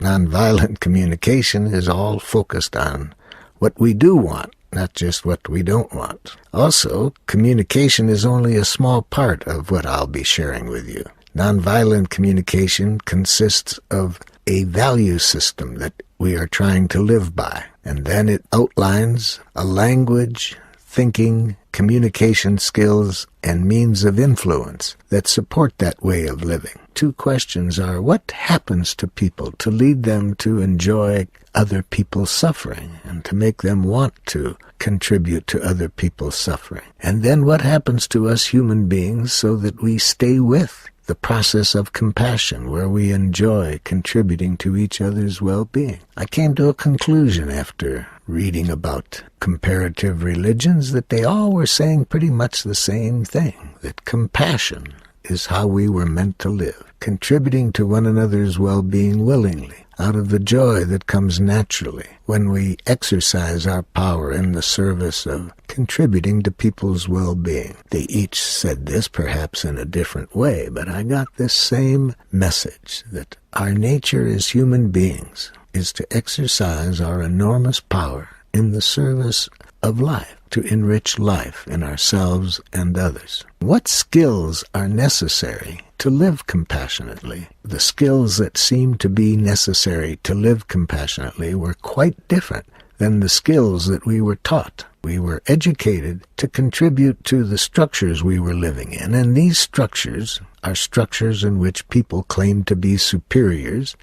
nonviolent communication is all focused on what we do want, not just what we don't want. Also, communication is only a small part of what I'll be sharing with you. Nonviolent communication consists of a value system that we are trying to live by, and then it outlines a language, thinking, communication skills, and means of influence that support that way of living. Two questions are, what happens to people to lead them to enjoy other people's suffering and to make them want to contribute to other people's suffering? And then what happens to us human beings so that we stay with the process of compassion, where we enjoy contributing to each other's well-being? I came to a conclusion after reading about comparative religions that they all were saying pretty much the same thing, that compassion is how we were meant to live, contributing to one another's well-being willingly, out of the joy that comes naturally when we exercise our power in the service of contributing to people's well-being. They each said this perhaps in a different way, but I got this same message, that our nature as human beings is to exercise our enormous power in the service of life, to enrich life in ourselves and others. What skills are necessary to live compassionately? The skills that seemed to be necessary to live compassionately were quite different than the skills that we were taught. We were educated to contribute to the structures we were living in, and these structures are structures in which people claim to be superiors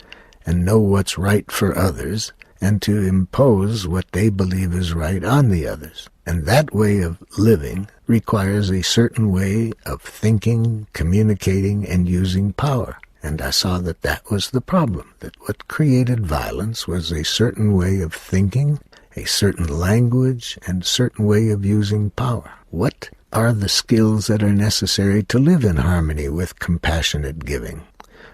and know what's right for others, and to impose what they believe is right on the others. And that way of living requires a certain way of thinking, communicating, and using power. And I saw that that was the problem, that what created violence was a certain way of thinking, a certain language, and a certain way of using power. What are the skills that are necessary to live in harmony with compassionate giving?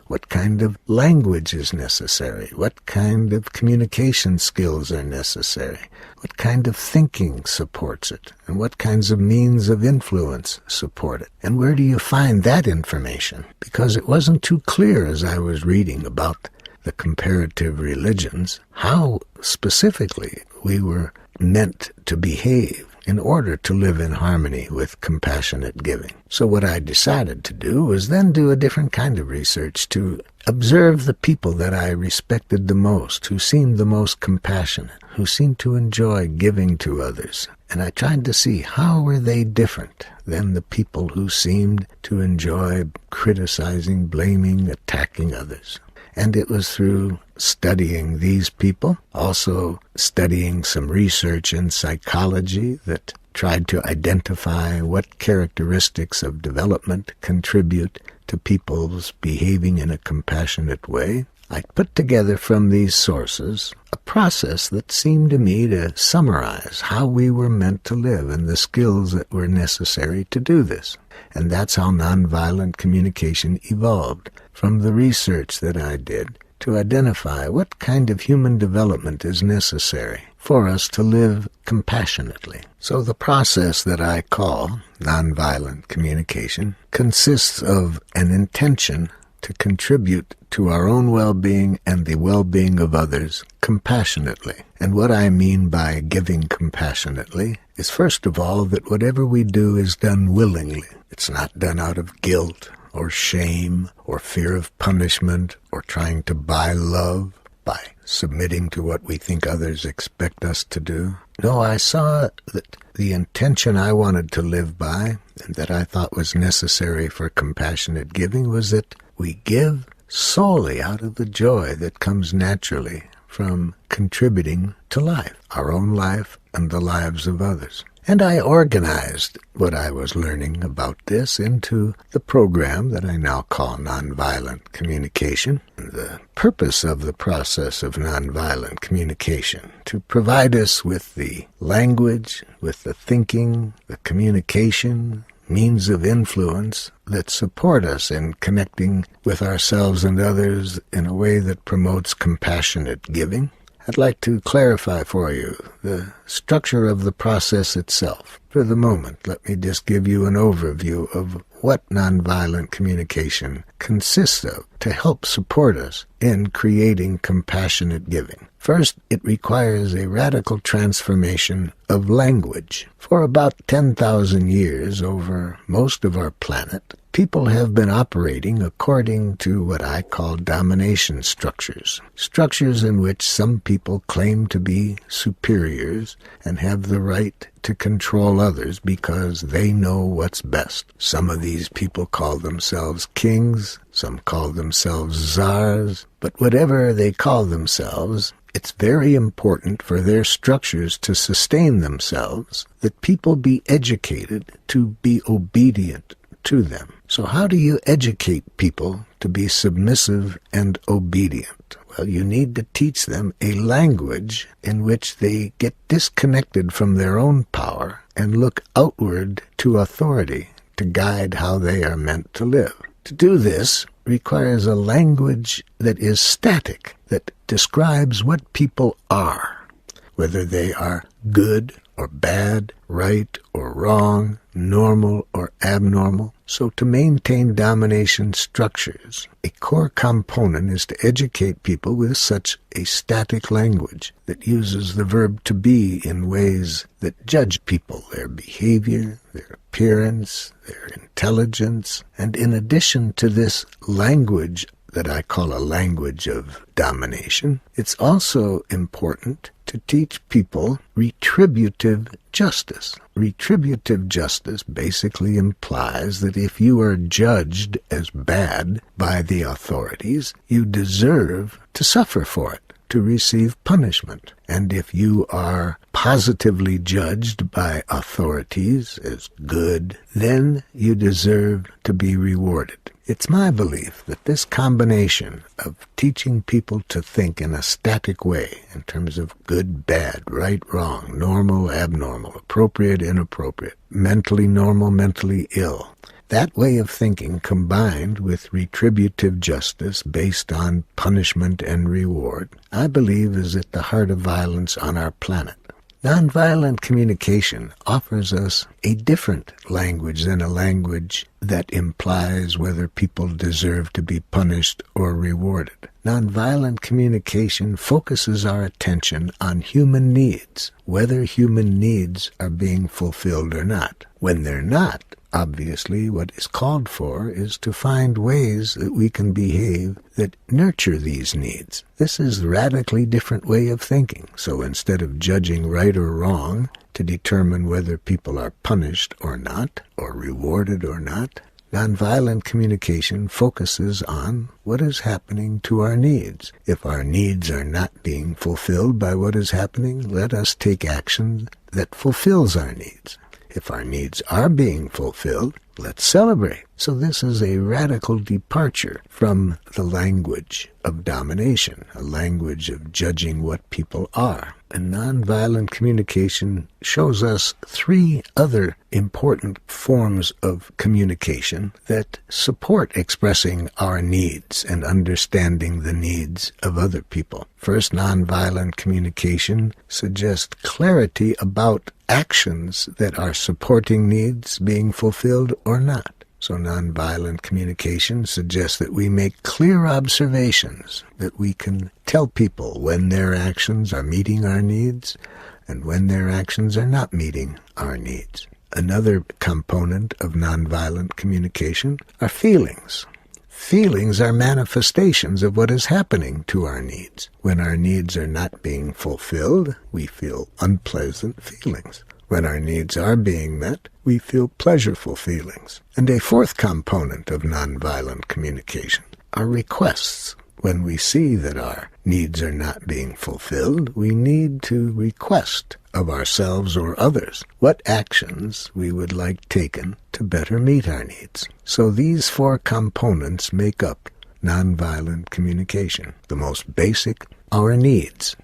What kind of language is necessary? What kind of communication skills are necessary? What kind of thinking supports it? And what kinds of means of influence support it? And where do you find that information? Because it wasn't too clear as I was reading about the comparative religions how specifically we were meant to behave in order to live in harmony with compassionate giving. So what I decided to do was then do a different kind of research to observe the people that I respected the most, who seemed the most compassionate, who seemed to enjoy giving to others. And I tried to see how were they different than the people who seemed to enjoy criticizing, blaming, attacking others. And it was through studying these people, also studying some research in psychology that tried to identify what characteristics of development contribute to people's behaving in a compassionate way. I put together from these sources a process that seemed to me to summarize how we were meant to live and the skills that were necessary to do this. And that's how nonviolent communication evolved, from the research that I did to identify what kind of human development is necessary for us to live compassionately. So the process that I call nonviolent communication consists of an intention to contribute to our own well-being and the well-being of others compassionately. And what I mean by giving compassionately is, first of all, that whatever we do is done willingly. It's not done out of guilt or shame or fear of punishment or trying to buy love by submitting to what we think others expect us to do. No, I saw that the intention I wanted to live by and that I thought was necessary for compassionate giving was that we give solely out of the joy that comes naturally from contributing to life, our own life and the lives of others. And I organized what I was learning about this into the program that I now call Nonviolent Communication. The purpose of the process of nonviolent communication, to provide us with the language, with the thinking, the communication, means of influence that support us in connecting with ourselves and others in a way that promotes compassionate giving. I'd like to clarify for you the structure of the process itself. For the moment, let me just give you an overview of what nonviolent communication consists of to help support us in creating compassionate giving. First, it requires a radical transformation of language. For about 10,000 years over most of our planet, people have been operating according to what I call domination structures. Structures in which some people claim to be superiors and have the right to control others because they know what's best. Some of these people call themselves kings, some call themselves czars, but whatever they call themselves, it's very important for their structures to sustain themselves that people be educated to be obedient to them. So how do you educate people to be submissive and obedient? Well, you need to teach them a language in which they get disconnected from their own power and look outward to authority to guide how they are meant to live. To do this requires a language that is static, that describes what people are, whether they are good or bad, right or wrong, normal or abnormal. So to maintain domination structures, a core component is to educate people with such a static language that uses the verb to be in ways that judge people, their behavior, their appearance, their intelligence. And in addition to this language that I call a language of domination, it's also important to teach people retributive justice. Retributive justice basically implies that if you are judged as bad by the authorities, you deserve to suffer for it, to receive punishment. And if you are positively judged by authorities as good, then you deserve to be rewarded. It's my belief that this combination of teaching people to think in a static way in terms of good, bad, right, wrong, normal, abnormal, appropriate, inappropriate, mentally normal, mentally ill, that way of thinking combined with retributive justice based on punishment and reward, I believe is at the heart of violence on our planet. Nonviolent communication offers us a different language than a language that implies whether people deserve to be punished or rewarded. Nonviolent communication focuses our attention on human needs, whether human needs are being fulfilled or not. When they're not, obviously, what is called for is to find ways that we can behave that nurture these needs. This is a radically different way of thinking. So instead of judging right or wrong to determine whether people are punished or not, or rewarded or not, nonviolent communication focuses on what is happening to our needs. If our needs are not being fulfilled by what is happening, let us take action that fulfills our needs. If our needs are being fulfilled, let's celebrate. So this is a radical departure from the language of domination, a language of judging what people are. And nonviolent communication shows us three other important forms of communication that support expressing our needs and understanding the needs of other people. First, nonviolent communication suggests clarity about actions that are supporting needs being fulfilled or not. So nonviolent communication suggests that we make clear observations, that we can tell people when their actions are meeting our needs and when their actions are not meeting our needs. Another component of nonviolent communication are feelings. Feelings are manifestations of what is happening to our needs. When our needs are not being fulfilled, we feel unpleasant feelings. When our needs are being met, we feel pleasurable feelings. And a fourth component of nonviolent communication are requests. When we see that our needs are not being fulfilled, we need to request of ourselves or others what actions we would like taken to better meet our needs. So these four components make up nonviolent communication. The most basic, our needs.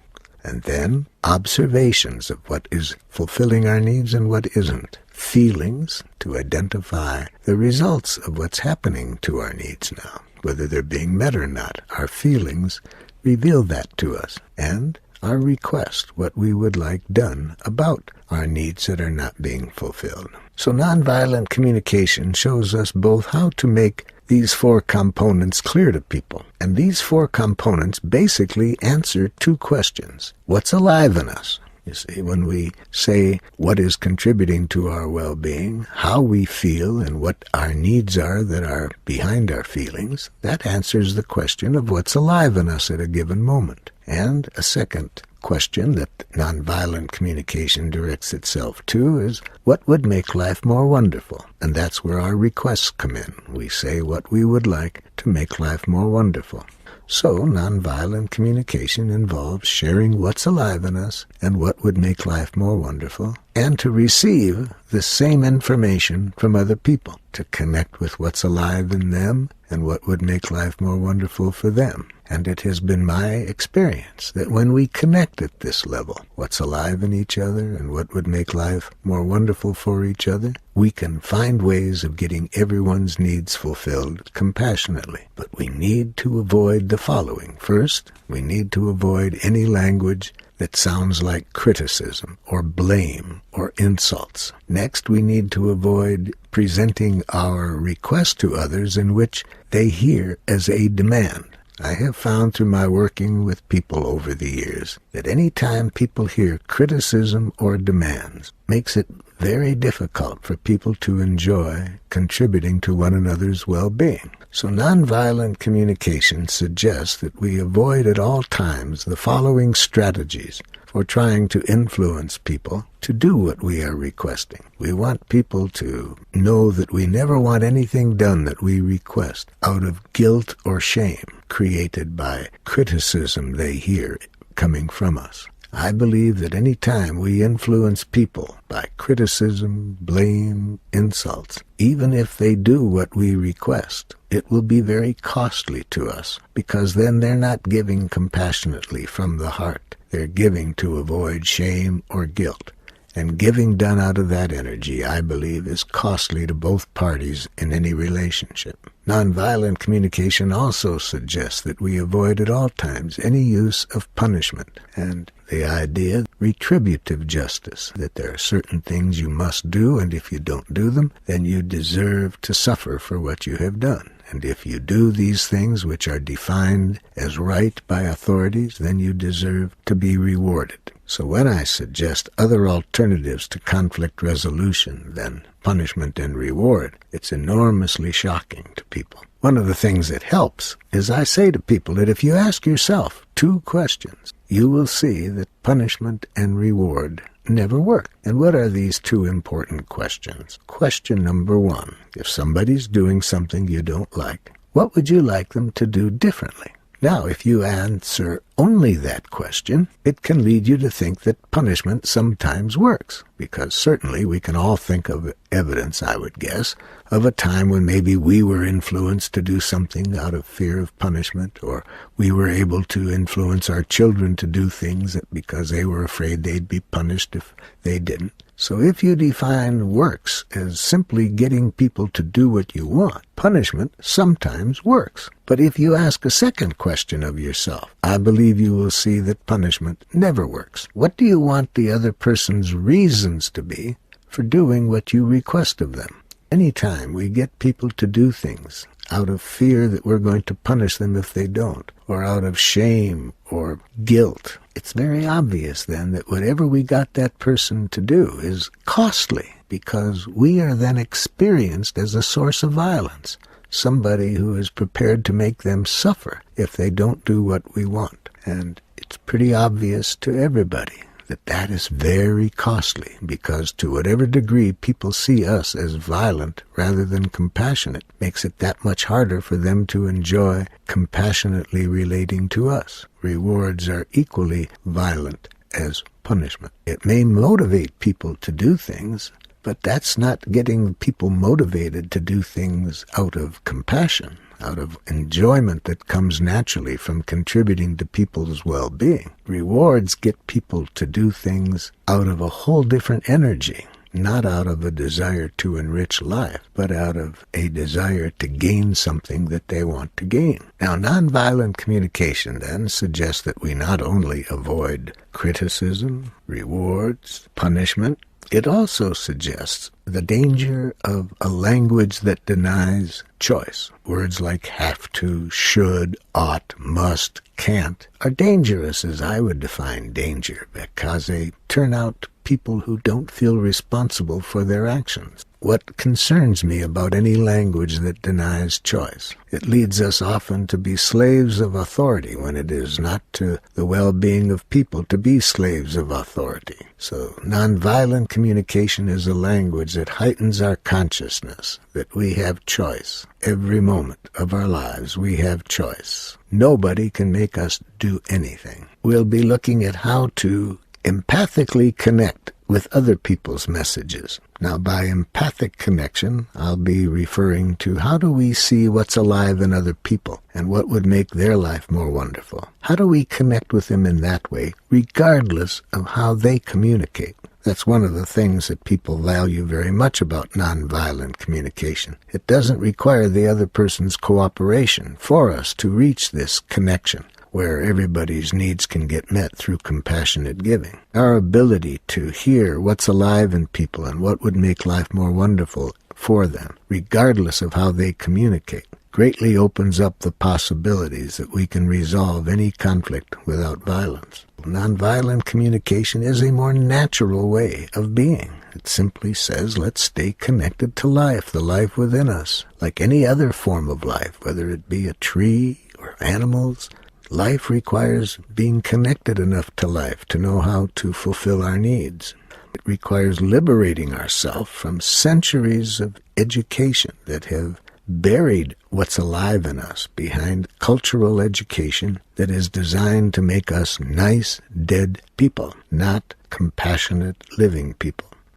And then observations of what is fulfilling our needs and what isn't. Feelings to identify the results of what's happening to our needs now, whether they're being met or not. Our feelings reveal that to us. And our request, what we would like done about our needs that are not being fulfilled. So nonviolent communication shows us both how to make these 4 components clear to people. And these 4 components basically answer 2 questions. What's alive in us? You see, when we say what is contributing to our well-being, how we feel, and what our needs are that are behind our feelings, that answers the question of what's alive in us at a given moment. And a second question that nonviolent communication directs itself to is what would make life more wonderful? And that's where our requests come in. We say what we would like to make life more wonderful. So, nonviolent communication involves sharing what's alive in us and what would make life more wonderful, and to receive the same information from other people, to connect with what's alive in them and what would make life more wonderful for them. And it has been my experience that when we connect at this level, what's alive in each other and what would make life more wonderful for each other, we can find ways of getting everyone's needs fulfilled compassionately. But we need to avoid the following. First, we need to avoid any language that sounds like criticism or blame or insults. Next, we need to avoid presenting our request to others in which they hear as a demand. I have found through my working with people over the years that any time people hear criticism or demands makes it very difficult for people to enjoy contributing to one another's well-being. So nonviolent communication suggests that we avoid at all times the following strategies for trying to influence people to do what we are requesting. We want people to know that we never want anything done that we request out of guilt or shame created by criticism they hear coming from us. I believe that any time we influence people by criticism, blame, insults, even if they do what we request, it will be very costly to us, because then they're not giving compassionately from the heart. They're giving to avoid shame or guilt. And giving done out of that energy, I believe, is costly to both parties in any relationship. Nonviolent communication also suggests that we avoid at all times any use of punishment, and the idea, retributive justice, that there are certain things you must do, and if you don't do them, then you deserve to suffer for what you have done. And if you do these things which are defined as right by authorities, then you deserve to be rewarded. So when I suggest other alternatives to conflict resolution than punishment and reward, it's enormously shocking to people. One of the things that helps is I say to people that if you ask yourself 2 questions, you will see that punishment and reward never work. And what are these 2 important questions? Question number 1, if somebody's doing something you don't like, what would you like them to do differently? Now, if you answer only that question, it can lead you to think that punishment sometimes works, because certainly we can all think of evidence, I would guess, of a time when maybe we were influenced to do something out of fear of punishment, or we were able to influence our children to do things because they were afraid they'd be punished if they didn't. So if you define works as simply getting people to do what you want, punishment sometimes works. But if you ask a second question of yourself, I believe you will see that punishment never works. What do you want the other person's reasons to be for doing what you request of them? Anytime we get people to do things out of fear that we're going to punish them if they don't, or out of shame or guilt, it's very obvious then that whatever we got that person to do is costly, because we are then experienced as a source of violence, somebody who is prepared to make them suffer if they don't do what we want. And it's pretty obvious to everybody that that is very costly, because to whatever degree people see us as violent rather than compassionate makes it that much harder for them to enjoy compassionately relating to us. Rewards are equally violent as punishment. It may motivate people to do things, but that's not getting people motivated to do things out of compassion, out of enjoyment that comes naturally from contributing to people's well-being. Rewards get people to do things out of a whole different energy, not out of a desire to enrich life, but out of a desire to gain something that they want to gain. Now, nonviolent communication then suggests that we not only avoid criticism, rewards, punishment, it also suggests the danger of a language that denies choice. Words like have to, should, ought, must, can't are dangerous as I would define danger, because they turn out people who don't feel responsible for their actions. What concerns me about any language that denies choice? It leads us often to be slaves of authority when it is not to the well-being of people to be slaves of authority. So nonviolent communication is a language that heightens our consciousness that we have choice. Every moment of our lives we have choice. Nobody can make us do anything. We'll be looking at how to empathically connect with other people's messages. Now, by empathic connection, I'll be referring to how do we see what's alive in other people and what would make their life more wonderful. How do we connect with them in that way, regardless of how they communicate? That's one of the things that people value very much about nonviolent communication. It doesn't require the other person's cooperation for us to reach this connection, where everybody's needs can get met through compassionate giving. Our ability to hear what's alive in people and what would make life more wonderful for them, regardless of how they communicate, greatly opens up the possibilities that we can resolve any conflict without violence. Nonviolent communication is a more natural way of being. It simply says, let's stay connected to life, the life within us. Like any other form of life, whether it be a tree or animals, life requires being connected enough to life to know how to fulfill our needs. It requires liberating ourselves from centuries of education that have buried what's alive in us behind cultural education that is designed to make us nice, dead people, not compassionate, living people.